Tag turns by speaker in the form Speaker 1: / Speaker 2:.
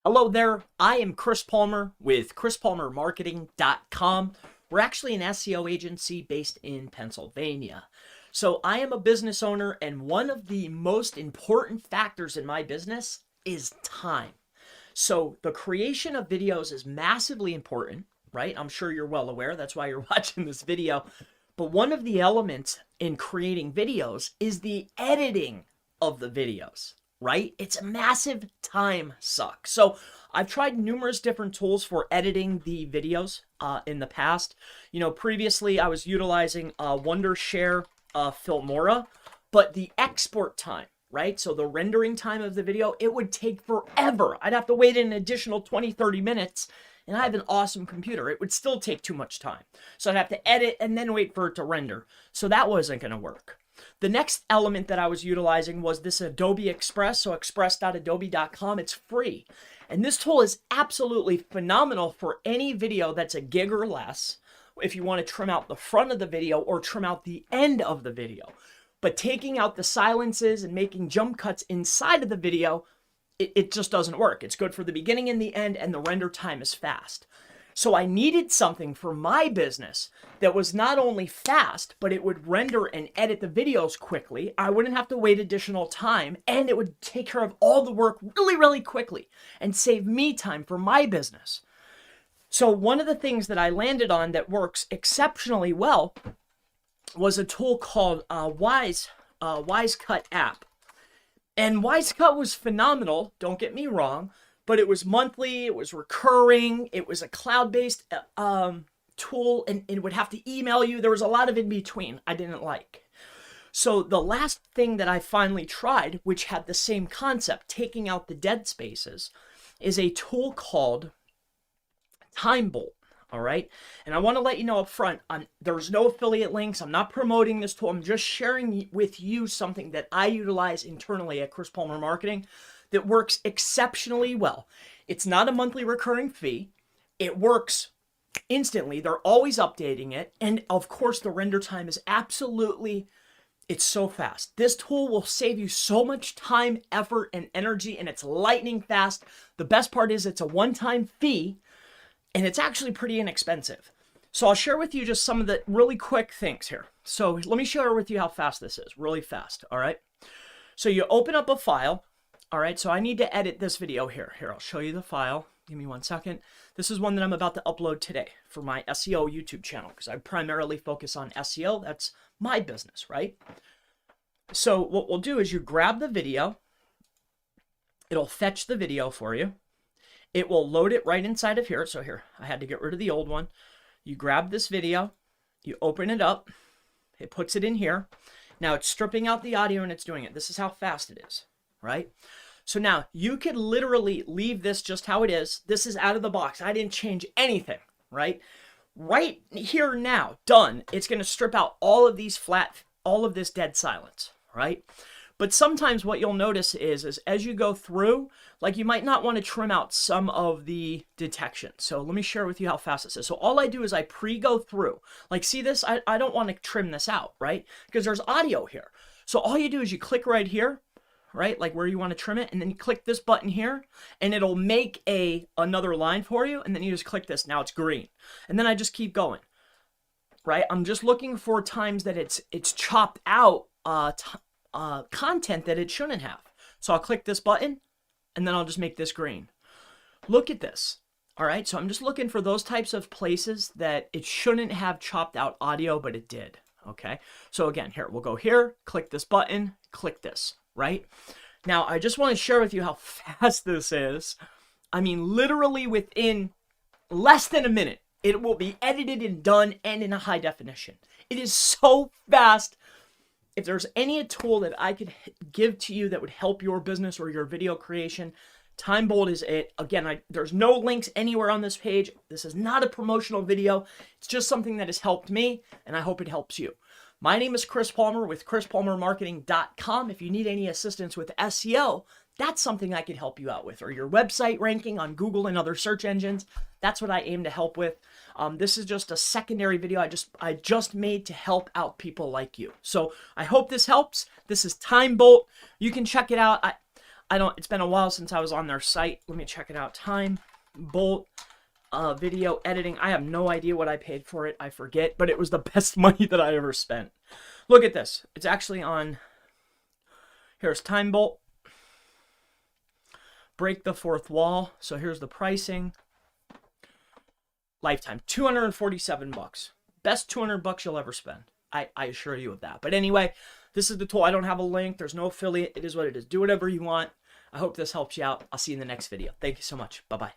Speaker 1: Hello there, I am Chris Palmer with ChrisPalmerMarketing.com. We're actually an SEO agency based in Pennsylvania. So I am a business owner, and one of the most important factors in my business is time. So the creation of videos is massively important, right? I'm sure you're well aware. That's why you're watching this video. But one of the elements in creating videos is the editing of the videos, right? It's a massive time suck. So I've tried numerous different tools for editing the videos in the past. Previously I was utilizing Wondershare Filmora, but the export time, right? So the rendering time of the video, it would take forever. I'd have to wait an additional 20, 30 minutes, and I have an awesome computer. It would still take too much time. So I'd have to edit and then wait for it to render. So that wasn't going to work. The next element that I was utilizing was this Adobe Express, so express.adobe.com. It's free. And this tool is absolutely phenomenal for any video that's a gig or less, if you want to trim out the front of the video or trim out the end of the video. But taking out the silences and making jump cuts inside of the video, it just doesn't work. It's good for the beginning and the end, and the render time is fast. So I needed something for my business that was not only fast, but it would render and edit the videos quickly. I wouldn't have to wait additional time, and it would take care of all the work really, really quickly and save me time for my business. So one of the things that I landed on that works exceptionally well was a tool called WiseCut app. And WiseCut was phenomenal, don't get me wrong, but it was monthly, it was recurring, it was a cloud-based tool, and it would have to email you. There was a lot of in between I didn't like. So the last thing that I finally tried, which had the same concept, taking out the dead spaces, is a tool called TimeBolt. All right. And I want to let you know up front, there's no affiliate links. I'm not promoting this tool. I'm just sharing with you something that I utilize internally at Chris Palmer Marketing that works exceptionally well. It's not a monthly recurring fee. It works instantly. They're always updating it. And of course, the render time is it's so fast. This tool will save you so much time, effort, and energy, and it's lightning fast. The best part is it's a one-time fee, and it's actually pretty inexpensive. So I'll share with you just some of the really quick things here. So let me share with you how fast this is, really fast, all right? So you open up a file, all right? So I need to edit this video here. Here, I'll show you the file. Give me 1 second. This is one that I'm about to upload today for my SEO YouTube channel because I primarily focus on SEO. That's my business, right? So what we'll do is you grab the video. It'll fetch the video for you. It will load it right inside of here. So here, I had to get rid of the old one. You grab this video, you open it up, it puts it in here. Now it's stripping out the audio and it's doing it. This is how fast it is, right? So now you could literally leave this just how it is. This is out of the box. I didn't change anything, right? Right here now, done. It's going to strip out all of these all of this dead silence, right? But sometimes what you'll notice is as you go through, like you might not want to trim out some of the detection. So let me share with you how fast this is. So all I do is I pre-go through. Like see this? I don't want to trim this out, right? Because there's audio here. So all you do is you click right here, right? Like where you want to trim it. And then you click this button here and it'll make another line for you. And then you just click this. Now it's green. And then I just keep going, right? I'm just looking for times that it's chopped out content that it shouldn't have. So I'll click this button and then I'll just make this green. Look at this. All right. So I'm just looking for those types of places that it shouldn't have chopped out audio, but it did. Okay. So again, here, we'll go here, click this button, click this, right? Now, I just want to share with you how fast this is. I mean, literally within less than a minute, it will be edited and done and in a high definition. It is so fast. If there's any tool that I could give to you that would help your business or your video creation, TimeBolt is it. Again, there's no links anywhere on this page. This is not a promotional video. It's just something that has helped me, and I hope it helps you. My name is Chris Palmer with ChrisPalmerMarketing.com. If you need any assistance with SEO, that's something I could help you out with, or your website ranking on Google and other search engines. That's what I aim to help with. This is just a secondary video I just made to help out people like you. So I hope this helps. This is TimeBolt. You can check it out. It's been a while since I was on their site. Let me check it out. Time Bolt video editing. I have no idea what I paid for it. I forget, but it was the best money that I ever spent. Look at this. It's actually on. Here's Time Bolt. Break the fourth wall. So here's the pricing. Lifetime, $247. Best $200 you'll ever spend. I assure you of that. But anyway, this is the tool. I don't have a link. There's no affiliate. It is what it is. Do whatever you want. I hope this helps you out. I'll see you in the next video. Thank you so much. Bye-bye.